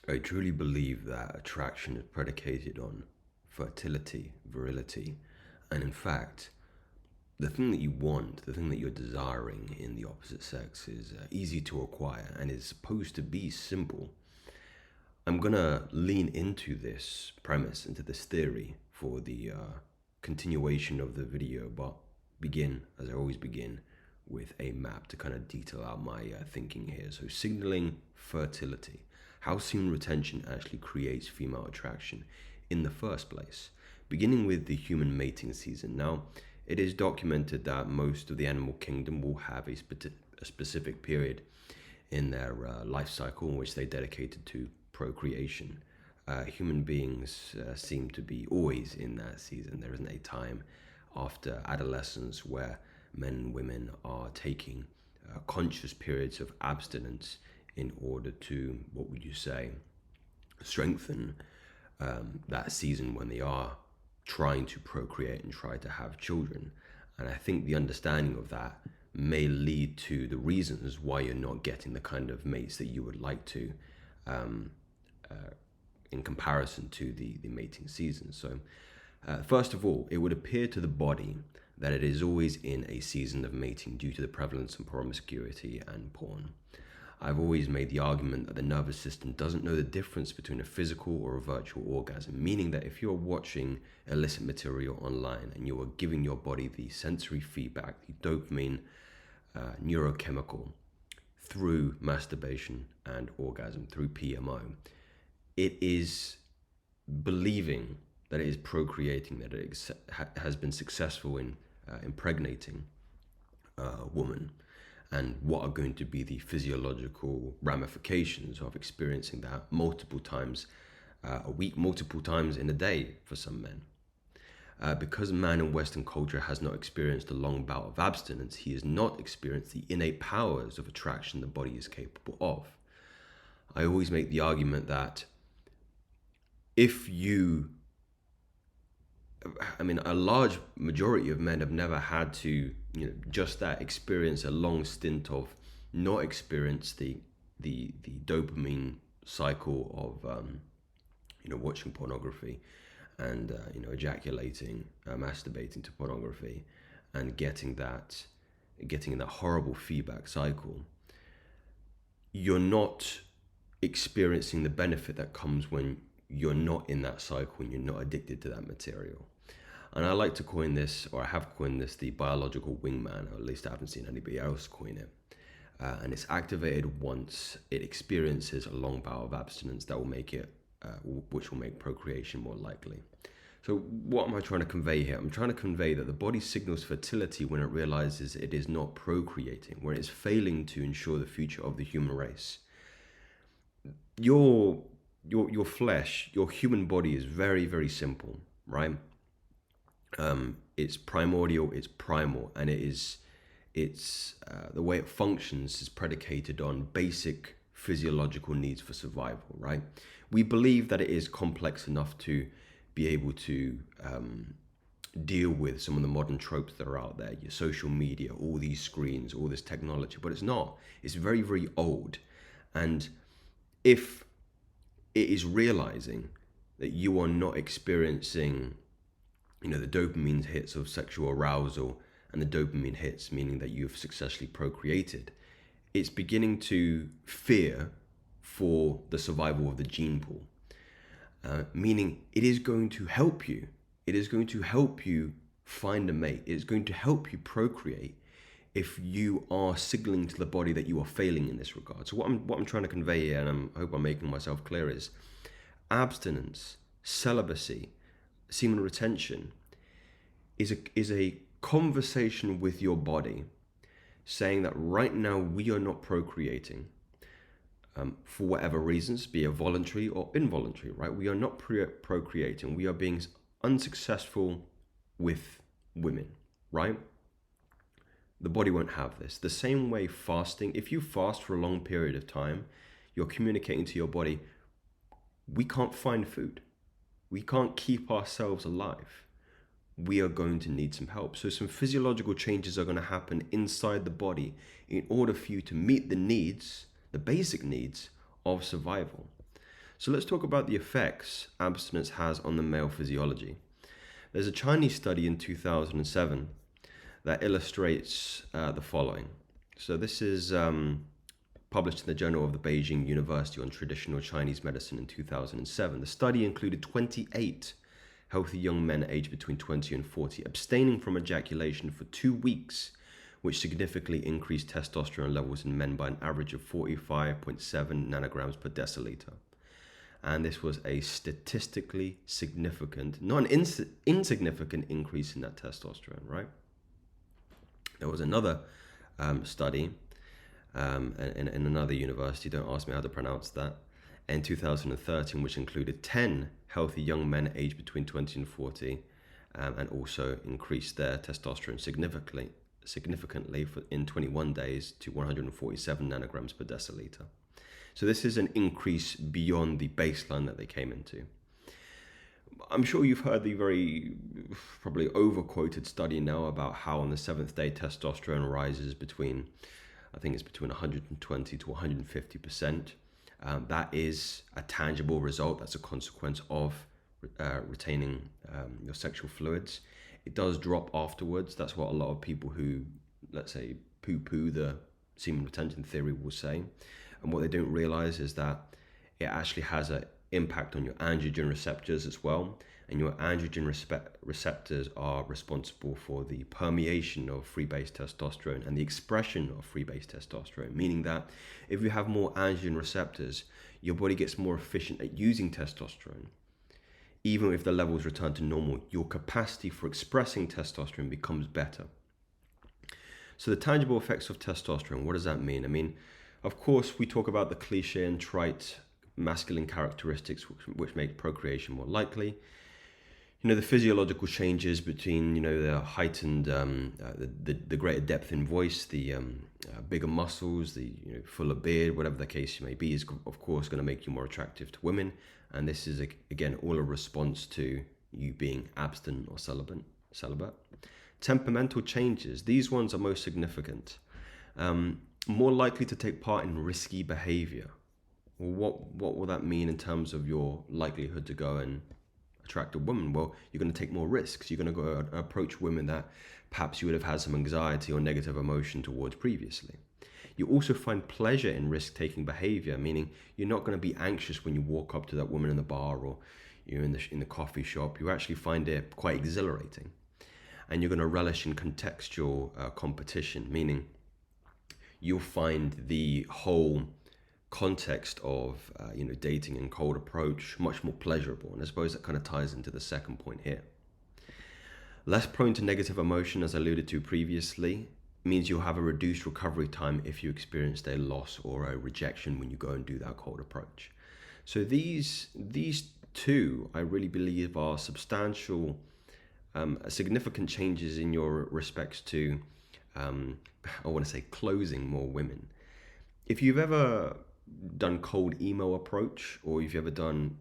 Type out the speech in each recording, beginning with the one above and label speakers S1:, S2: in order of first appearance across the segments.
S1: I truly believe that attraction is predicated on fertility, virility, and in fact, the thing that you want, the thing that you're desiring in the opposite sex is easy to acquire and is supposed to be simple. I'm gonna lean into this premise, into this theory for the continuation of the video, but begin, as I always begin, with a map to kind of detail out my thinking here. So, signaling fertility, how semen retention actually creates female attraction in the first place, beginning with the human mating season. Now, it is documented that most of the animal kingdom will have a specific period in their life cycle in which they dedicated to procreation. Human beings seem to be always in that season. There isn't a time after adolescence where men and women are taking conscious periods of abstinence in order to, what would you say, strengthen that season when they are trying to procreate and try to have children. And I think the understanding of that may lead to the reasons why you're not getting the kind of mates that you would like to um, in comparison to the mating season. So, first of all, it would appear to the body that it is always in a season of mating due to the prevalence of promiscuity and porn. I've always made the argument that the nervous system doesn't know the difference between a physical or a virtual orgasm, meaning that if you're watching illicit material online and you are giving your body the sensory feedback, the dopamine neurochemical through masturbation and orgasm, through PMO, it is believing that it is procreating, that it has been successful in impregnating a woman, and what are going to be the physiological ramifications of experiencing that multiple times a week, multiple times in a day for some men. Because man in Western culture has not experienced a long bout of abstinence, he has not experienced the innate powers of attraction the body is capable of. I always make the argument that if you, a large majority of men have never had to, just that experience a long stint of not experience the dopamine cycle of, watching pornography and, ejaculating, masturbating to pornography and getting in that horrible feedback cycle. You're not experiencing the benefit that comes when you're not in that cycle and you're not addicted to that material. And I like to coin this, or I have coined this, the biological wingman, or at least I haven't seen anybody else coin it. And it's activated once it experiences a long bout of abstinence that will make it, which will make procreation more likely. So what am I trying to convey here? I'm trying to convey that the body signals fertility when it realizes it is not procreating, when it's failing to ensure the future of the human race. Your flesh, your human body is very, very simple, right? It's primordial, it's primal, and it's the way it functions is predicated on basic physiological needs for survival, right? We believe that it is complex enough to be able to deal with some of the modern tropes that are out there, your social media, all these screens, all this technology, but it's not. It's very, very old. And if it is realizing that you are not experiencing, the dopamine hits of sexual arousal and the dopamine hits, meaning that you've successfully procreated, it's beginning to fear for the survival of the gene pool. Meaning it is going to help you. It is going to help you find a mate. It is going to help you procreate if you are signaling to the body that you are failing in this regard. So what I'm trying to convey here, and I hope I'm making myself clear, is abstinence, celibacy, semen retention is a conversation with your body saying that right now we are not procreating for whatever reasons, be it voluntary or involuntary, right? We are not procreating. We are being unsuccessful with women, right? The body won't have this. The same way fasting, if you fast for a long period of time, you're communicating to your body, we can't find food. We can't keep ourselves alive. We are going to need some help. So some physiological changes are going to happen inside the body in order for you to meet the needs, the basic needs of survival. So let's talk about the effects abstinence has on the male physiology. There's a Chinese study in 2007 that illustrates the following. So this is published in the Journal of the Beijing University on Traditional Chinese Medicine in 2007. The study included 28 healthy young men aged between 20 and 40 abstaining from ejaculation for 2 weeks, which significantly increased testosterone levels in men by an average of 45.7 nanograms per deciliter. And this was a statistically significant, not an insignificant increase in that testosterone, right? There was another study in another university, don't ask me how to pronounce that, in 2013, which included 10 healthy young men aged between 20 and 40, and also increased their testosterone significantly in 21 days to 147 nanograms per deciliter. So this is an increase beyond the baseline that they came into. I'm sure you've heard the very probably overquoted study now about how on the 7th day testosterone rises between, I think it's between 120 to 150%. That is a tangible result. That's a consequence of retaining your sexual fluids. It does drop afterwards. That's what a lot of people who, let's say, poo-poo the semen retention theory will say. And what they don't realize is that it actually has an impact on your androgen receptors as well. And your androgen receptors are responsible for the permeation of free-base testosterone and the expression of free-base testosterone, meaning that if you have more androgen receptors, your body gets more efficient at using testosterone. Even if the levels return to normal, your capacity for expressing testosterone becomes better. So the tangible effects of testosterone, what does that mean? I mean, of course, we talk about the cliche and trite masculine characteristics which make procreation more likely. You know, the physiological changes between, you know, the heightened, the greater depth in voice, the bigger muscles, the fuller beard, whatever the case may be, is of course going to make you more attractive to women. And this is, again, all a response to you being abstinent or celibate. Temperamental changes, these ones are most significant. More likely to take part in risky behavior. Well, what will that mean in terms of your likelihood to go and attract a woman? Well, you're going to take more risks. You're going to go approach women that perhaps you would have had some anxiety or negative emotion towards previously. You also find pleasure in risk-taking behavior, meaning you're not going to be anxious when you walk up to that woman in the bar or you're in the coffee shop. You actually find it quite exhilarating. And you're going to relish in contextual competition, meaning you'll find the whole context of dating and cold approach much more pleasurable. And I suppose that kind of ties into the second point here. Less prone to negative emotion, as I alluded to previously, means you'll have a reduced recovery time if you experienced a loss or a rejection when you go and do that cold approach. So these two, I really believe, are substantial, significant changes in your respects to, I want to say, closing more women. If you've ever done cold email approach, or if you've ever done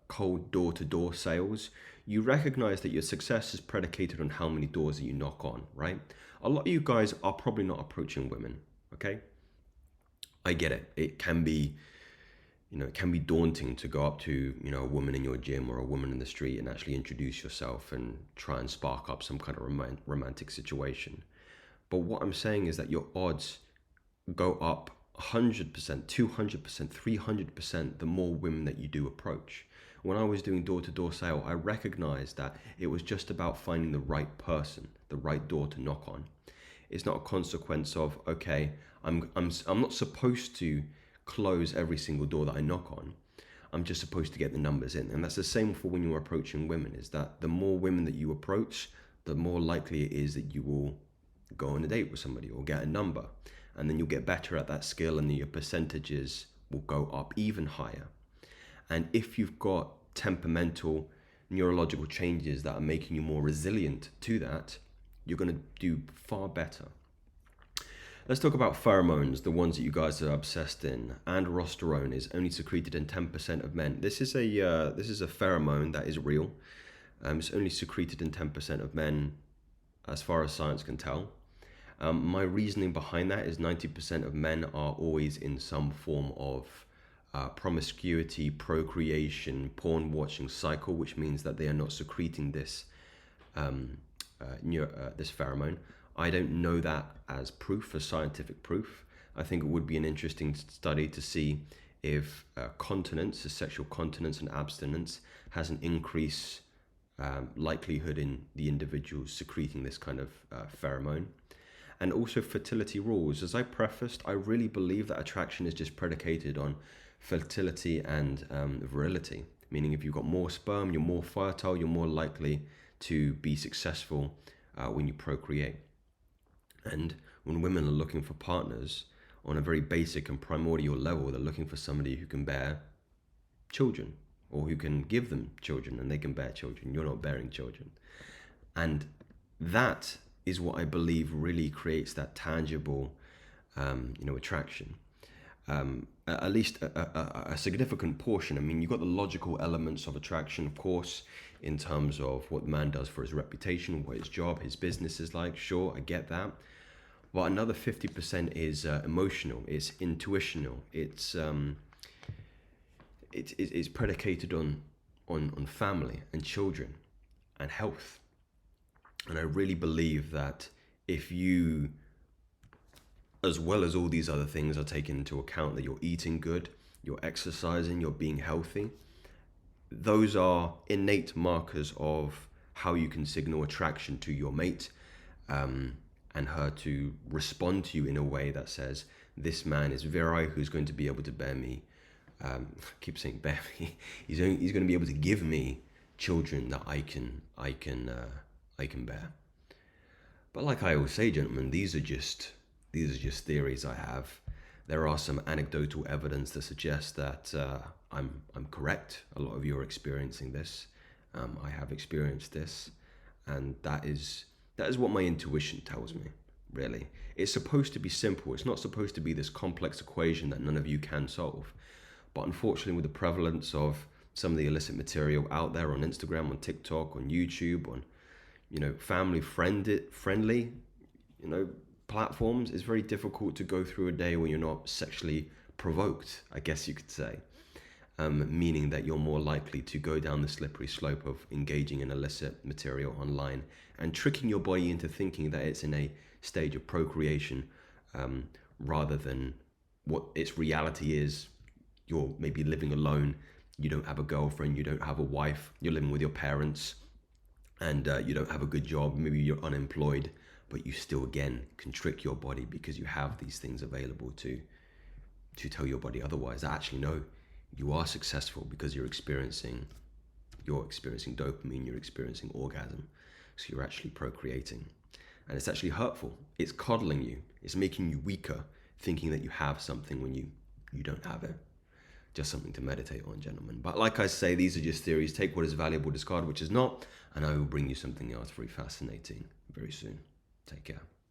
S1: cold door-to-door sales, you recognize that your success is predicated on how many doors that you knock on, right? A lot of you guys are probably not approaching women, okay? I get it. It can be daunting to go up to, a woman in your gym or a woman in the street and actually introduce yourself and try and spark up some kind of romantic situation. But what I'm saying is that your odds go up 100%, 200%, 300% the more women that you do approach. When I was doing door-to-door sale, I recognized that it was just about finding the right person, the right door to knock on. It's not a consequence of, okay, I'm not supposed to close every single door that I knock on. I'm just supposed to get the numbers in. And that's the same for when you're approaching women, is that the more women that you approach, the more likely it is that you will go on a date with somebody or get a number. And then you'll get better at that skill and your percentages will go up even higher. And if you've got temperamental neurological changes that are making you more resilient to that, you're going to do far better. Let's talk about pheromones, the ones that you guys are obsessed in. Androsterone is only secreted in 10% of men. This is a pheromone that is real. It's only secreted in 10% of men, as far as science can tell. My reasoning behind that is 90% of men are always in some form of promiscuity, procreation, porn watching cycle, which means that they are not secreting this this pheromone. I don't know that as proof, as scientific proof. I think it would be an interesting study to see if continence, sexual continence and abstinence, has an increased likelihood in the individuals secreting this kind of pheromone. And also fertility rules. As I prefaced, I really believe that attraction is just predicated on fertility and virility. Meaning if you've got more sperm, you're more fertile, you're more likely to be successful when you procreate. And when women are looking for partners on a very basic and primordial level, they're looking for somebody who can bear children or who can give them children and they can bear children. You're not bearing children. And that is what I believe really creates that tangible, attraction. At least a significant portion. I mean, you've got the logical elements of attraction, of course, in terms of what the man does for his reputation, what his job, his business is like. Sure, I get that. But another 50% is emotional. It's intuitional. It's predicated on family and children and health. And I really believe that if you, as well as all these other things, are taken into account, that you're eating good, you're exercising, you're being healthy, those are innate markers of how you can signal attraction to your mate, and her to respond to you in a way that says, this man is Virai, who's going to be able to bear me. I keep saying bear me. He's going to be able to give me children that I can bear. But like I always say, gentlemen, these are just theories I have. There are some anecdotal evidence that suggests that I'm correct. A lot of you are experiencing this. I have experienced this, and that is what my intuition tells me. Really, it's supposed to be simple. It's not supposed to be this complex equation that none of you can solve. But unfortunately, with the prevalence of some of the illicit material out there on Instagram, on TikTok, on YouTube, on family friendly platforms, it's very difficult to go through a day when you're not sexually provoked, I guess you could say. Meaning that you're more likely to go down the slippery slope of engaging in illicit material online and tricking your body into thinking that it's in a stage of procreation, rather than what its reality is. You're maybe living alone, you don't have a girlfriend, you don't have a wife, you're living with your parents, and you don't have a good job, maybe you're unemployed, but you still, again, can trick your body because you have these things available to tell your body otherwise. Actually, no, you are successful because you're experiencing dopamine, you're experiencing orgasm, so you're actually procreating. And it's actually hurtful. It's coddling you. It's making you weaker, thinking that you have something when you don't have it. Just something to meditate on, gentlemen. But like I say, these are just theories. Take what is valuable, discard which is not, and I will bring you something else very fascinating very soon. Take care.